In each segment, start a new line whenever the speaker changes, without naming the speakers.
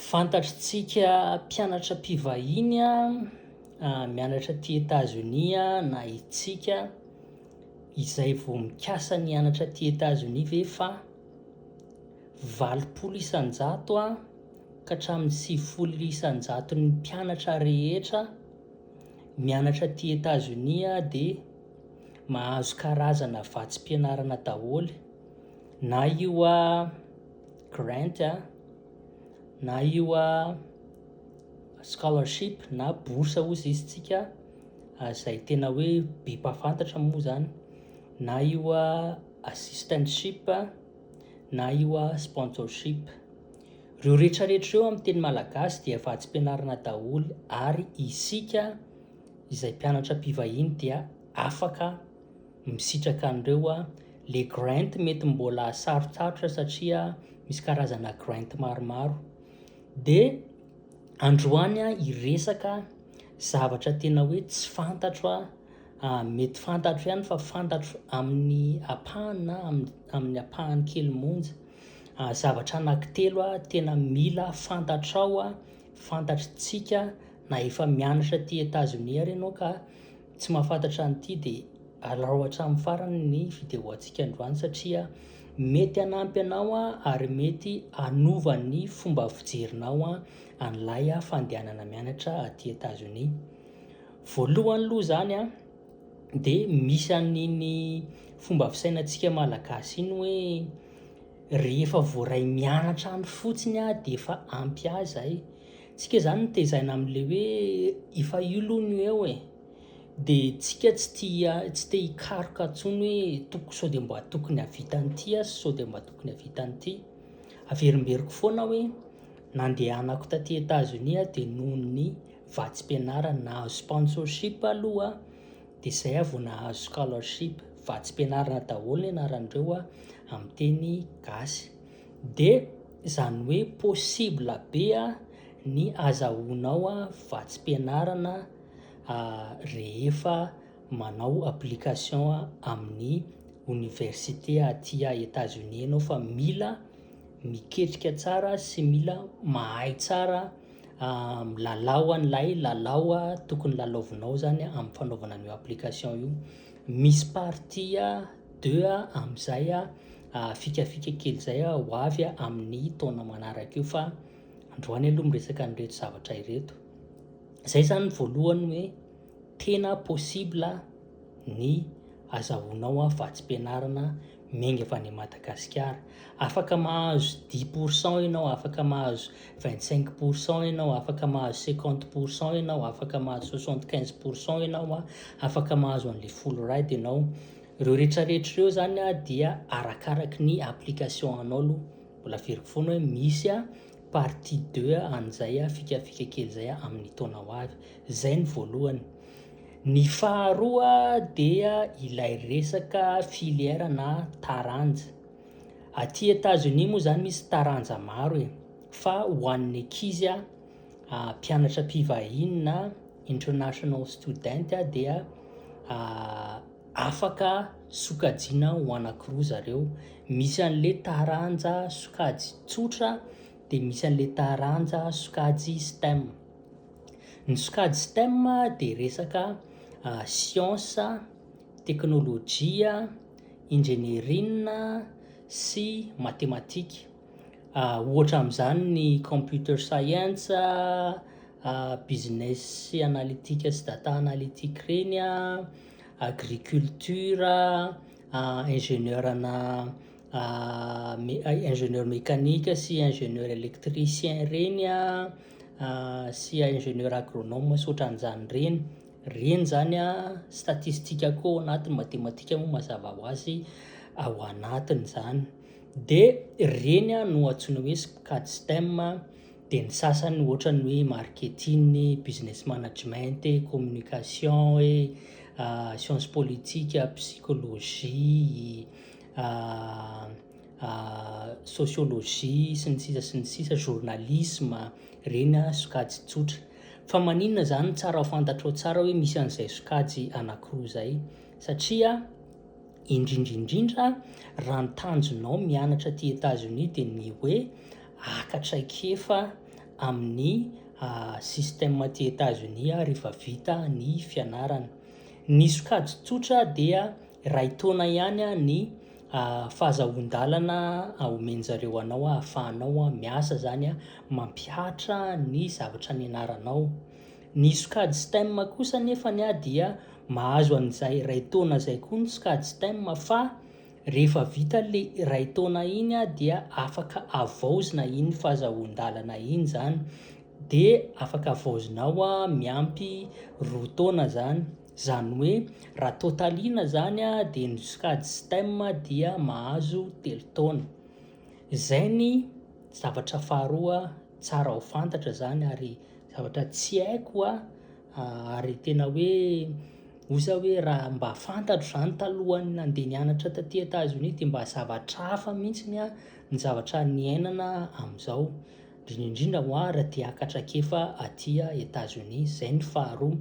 Fantatritsika mpianatra mpivahiny mianatra ty Etazonia na itsika izay vao mikasa nianatra ty Etazonia ve fa 80 isan-jato ka hatramin'ny 90 isan-jato ny mpianatra rehetra mianatra ty Etazonia dia mahazo karazana vatsim-pianarana daholo, na io grant na io scholarship na bourse ozy izy tsika zay tena hoe be mpafantatra moa zany, na io assistantship na io sponsorship. Reo rehetrarehetra reo amin'ny teny malagasy dia vatsim-pianarana daholo ary isika izay mpianatra mpivahiny dia afaka misitraka an'ireo le grant mety mbola sarotsarotra satria misy karazana grant maromaro. Dia androany iresaka zavatra tena hoe tsy fantatro mety fantatro ihany fa fantatro amin'ny apahany na amin'ny apahany kely monja. Zavatra anankitelo tena mila fantatrao fantatritsika na efa mianatra ty Etazonia ary ianao ka tsy mahafantatra an'ity dia alao hatramin'ny farany ny video antsika androany satria mety hanampy anao ary mety hanova ny fomba fijerinao an'ilay fandehanana mianatra aty Etazonia. Voalohany aloha zany dia misy an'iny fomba fisainantsika malagasy iny hoe rehefa voaray mianatra andro fotsiny dia efa ampy azy tsika zany nitaizana amin'le hoe efa io aloha ny eo dia tsika tsy te hikaroka intsony hoe sao dia mba tokony havita an'ity sao dia mba tokony havita an'ity. Averimberiko foana hoe nandehanako taty Etazonia dia noho ny vatsim-pianarana nahazo sponsorship aloha dia izay vao nahazo scholarship, vatsim-pianarana daholo ny anaran'ireo amin'ny teny gasy. Dia izany hoe possible be ny azahoanao vatsim-pianarana rehefa manao application amin'ny université aty Etazonia ianao, fa mila miketrika tsara sy mila mahay tsara milalao an'ilay lalao tokony lalaovinao zany amin'ny fanaovana an'io application io. Misy partie 2 amin'izay fikafika kely zay ho avy amin'ny taona manaraka io, fa androany aloha miresaka an'ireto zavatra ireto. Zay zany voalohany hoe tena possible ny azahoanao vatsim-pianarana miainga avy any Madagasikara. Afaka mahazo 10% ianao, afaka mahazo 25% ianao, afaka mahazo 50% ianao, afaka mahazo 75% ianao, afaka mahazo an'le full ride ianao. Ireo rehetrarehetra ireo zany dia arakaraky ny application anao aloha. Mbola veriko foana hoe misy partie 2 an'izay fikafika kely zay amin'ny taona ho avy. Zay ny voalohany. Ny faharoa dia ilay resaka filière na taranja. Aty Etazonia moa zany misy taranja maro fa ho an'ny ankizy mpianatra mpivahiny na international student dia afaka sokajiana ho anankiroa zareo. Misy an'le taranja sokajy tsotra dia misy an'le taranja sokajy STEM. Ny sokajy STEM dia resaka science, teknôlôjia, ingénierie sy matematika. Ohatra amin'izany ny computer science, business analytique sy data analytique reny, agriculture, ingénieur mécanique sy ingénieur électricien reny sy ingénieur agronome sy ohatran'izany reny. Reny zany statistika koa anatin'ny matematika moa mazava ho azy ao anatiny zany. Dia reny no antsoina hoe sokajy STEM. Dia ny sasany ohatran'ny hoe marketing, business management, communication, science politique, psychologie, sociologie sy ny sisa, journalisme, reny sokajy tsotra. Fa maninona zany tsara ho fantatrao tsara hoe misy an'izay sokajy anankiroa zay, satria indrindraindrindra raha ny tanjonao mianatra ty Etazonia dia ny hoe haka traikefa amin'ny système ty États-Unis rehefa vita ny fianarana. Ny sokajy tsotra dia ray taona ihany ny fahazoan-dalana omenjareo anao ahafahanao miasa zany mampihatra ny zavatra nianaranao. Ny sokajy STEM kosa nefany dia mahazo an'izay ray taona zay koa ny sokajy STEM, fa rehefa vita le ray taona iny dia afaka avaozina iny fahazoan-dalana iny zany, de afaka avaozinao miampy 2 taona zany. Zany hoe raha tôtalina zany de ny sokajy STEM dia mahazo 3 taona. Zay ny zavatra faharoa tsara ho fantatra zany, ary zavatra tsy haiko ary tena hoe oza hoe raha mba fantatro zany talohany nandeha nianatra taty États-Unis de mba zavatra hafa mihitsy ny zavatra niainana am'izao, indrindrindra raha te hiakatra kefa aty États-Unis. Zay ny faharoa.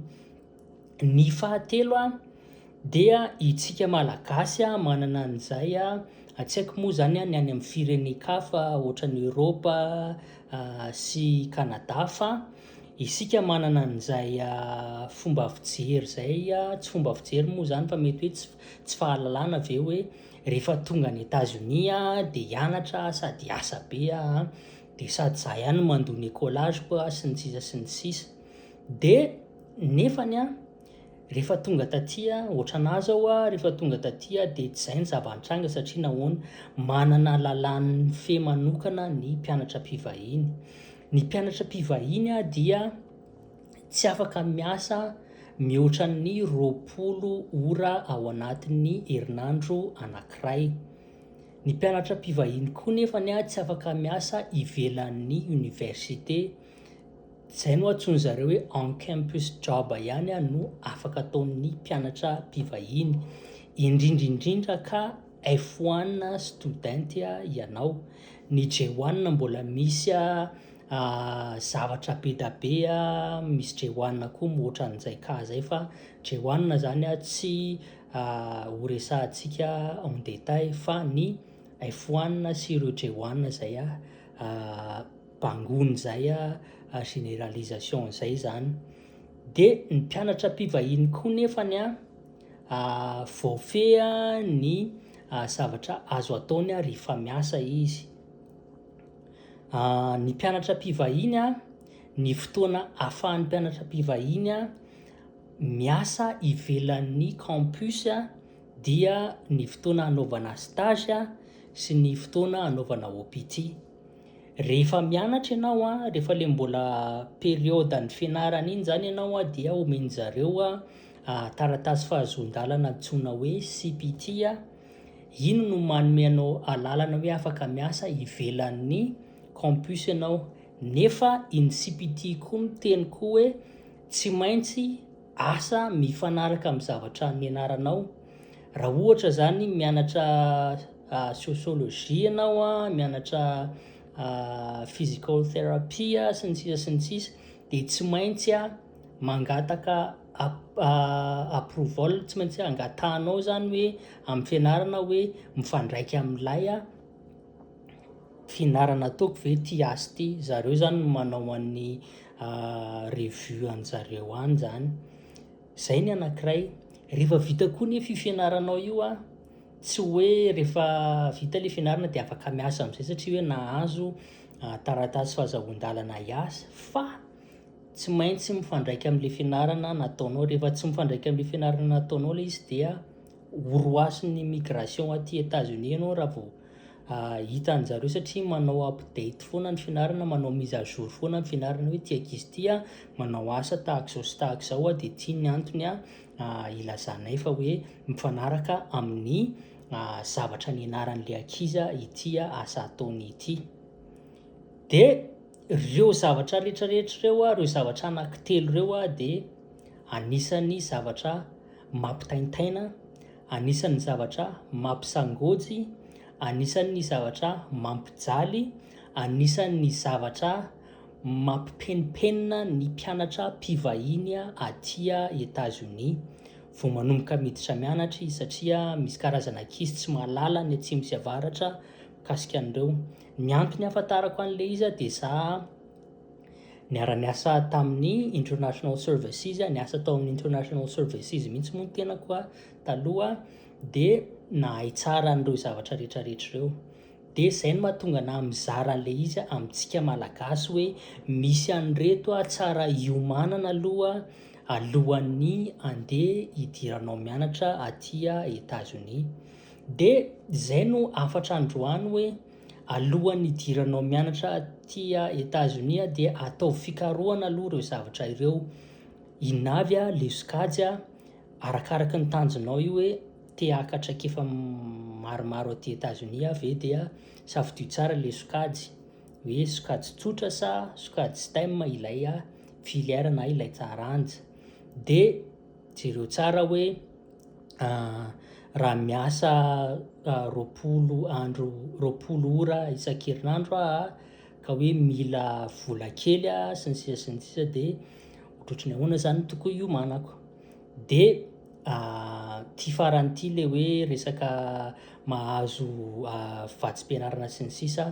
Ny fahatelo dia itsika malagasy manana an'izay tsy haiko moa zany ny any amin'ny firenen-kafa ohatran'ny Europa sy Canada, fa isika manana an'izay fomba fijery zay, tsy fomba fijery moa zany fa mety hoe tsy fahalalana ve hoe rehefa tonga any États-Unis de hianatra sady asa be de sady za ihany mandony écolage koa sy ny sisa sy ny sisa. De nefany rehefa tonga taty ohatranahy zao rehefa tonga taty de tsy zay ny zava-nitranga, satria nahoana manana lalàn'ny fe manokana ny mpianatra mpivahiny. Ny mpianatra mpivahiny dia tsy afaka miasa mihoatra ny 20 ora ao anatin'ny herinandro anankiray. Ny mpianatra mpivahiny koa nefany tsy afaka miasa ivelan'ny université, zay no antsoiny zareo hoe on campus job ihany no afaka ataon'ny mpianatra mpivahiny, indrindrindrindra ka F1 student ianao. Ny J1 mbola misy zavatra be da be, misy J1 koa mihoatra an'izay ka zay, fa J1 zany tsy ho resahantsika en détail, fa ny F1 sy ireo J1 zay bangony zay généralisation zay zany. De ny mpianatra mpivahiny koa nefany voafe ny zavatra azo ataony rehefa miasa izy. Ny mpianatra mpivahiny ny fotoana ahafahan'ny mpianatra mpivahiny miasa ivelan'ny campus dia ny fotoana anaovana stage sy ny fotoana anaovana OPT. Rehefa mianatra ianao rehefa le mbola période ny fianarana iny zany ianao dia omenjareo taratasy fahazoan-dalana antsoina hoe CPT. Iny no manome anao lalana hoe afaka miasa ivelan'ny campus ianao. Nefa iny CPT koa miteny koa hoe tsy maintsy asa mifanaraka amin'ny zavatra nianaranao. Raha ohatra zany mianatra sociologie ianao, mianatra physical therapy sy ny sisa sy ny sisa, de tsy maintsy mangataka approval, tsy maintsy angatahanao zany hoe amin'ny fianarana hoe mifandraika amin'ilay fianarana ataoko ve ty asa ty. Zareo zany no manao an'ny revue an'jareo any zany. Zay ny anankiray. Rehefa vita koa nefa io fianaranao io tsy hoe rehefa vita le fianarana de afaka miasa am'izay satria hoe nahazo taratasy fahazoan-dalana hiasa, fa tsy maintsy mifandraika amin'le fianarana nataonao. Rehefa tsy mifandraika amin'le fianarana nataonao le izy dia oroasin'ny immigration aty États-Unis ianao raha vao hita an'jareo, satria manao update foana ny fianarana, manao mise à jour foana ny fianarana hoe ty ankizy ty manao asa tahaka zao sy tahaka zao de ty ny antony ilazanay fa hoe mifanaraka amin'ny zavatra nianaran'le ankizy ity asa ataony ity. De ireo zavatra rehetrarehetra reo ireo zavatra anankitelo reo de anisan'ny zavatra mampitaintaina, anisan'ny zavatra mampisangojy, anisan'ny zavatra mampijaly, anisan'ny zavatra mampipenipenina ny mpianatra mpivahiny aty États-Unis vao manomboka miditra mianatra izy, satria misy karazana ankizy tsy mahalala ny atsimo sy avaratra mikasika an'ireo. Ny antony ahafantarako an'le izy de za niara-niasa tamin'ny international services, niasa tao amin'ny international services mihitsy moa ny tena koa taloha, de nahay tsara an'ireo zavatra rehetrarehetra ireo. De zay no mahatonga na mizara an'le izy amintsika malagasy hoe misy an'ireto tsara iomanana aloha alohan'ny andeha hidiranao mianatra atya États-Unis. De zay no afatra androany hoe alohan'ny hidiranao mianatra atya États-Unis de atao fikarohana aloha ireo zavatra ireo, inavy le sokajy arakaraka ny tanjonao io hoe te hakatra kefa maromaro aty États-Unis ve dia safidio tsara le sokajy hoe sokajy tsotra sa sokajy STEM ilay filière na ilay taranja. De jereo tsara hoe raha miasa 20 ora isan-kerinandro ka hoe mila vola kely sy ny sisa de ohatrohatra ny ahoana zany tokony iomanako. De ty farany ty le hoe resaka mahazo vatsim-pianarana sy ny sisa,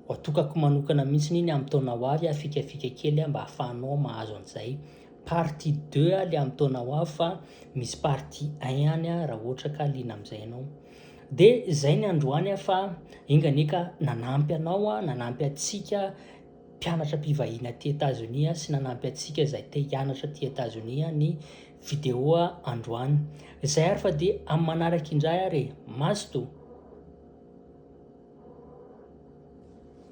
atokako manokana mihitsy iny amin'ny taona ho avy fikafika kely mba ahafahanao mahazo an'izay. Partie 2 le amin'ny taona ho avy fa misy partie 1 ihany raha ohatra ka liana amin'izay ianao. De zay ny androany fa enganeka nanampy anao nanampy atsika mpianatra mpivahiny aty États-Unis sy nanampy atsika izay te hianatra aty États-Unis ny vidéo androany. Zay ary fa de amin'ny manaraka indray ary mazoto.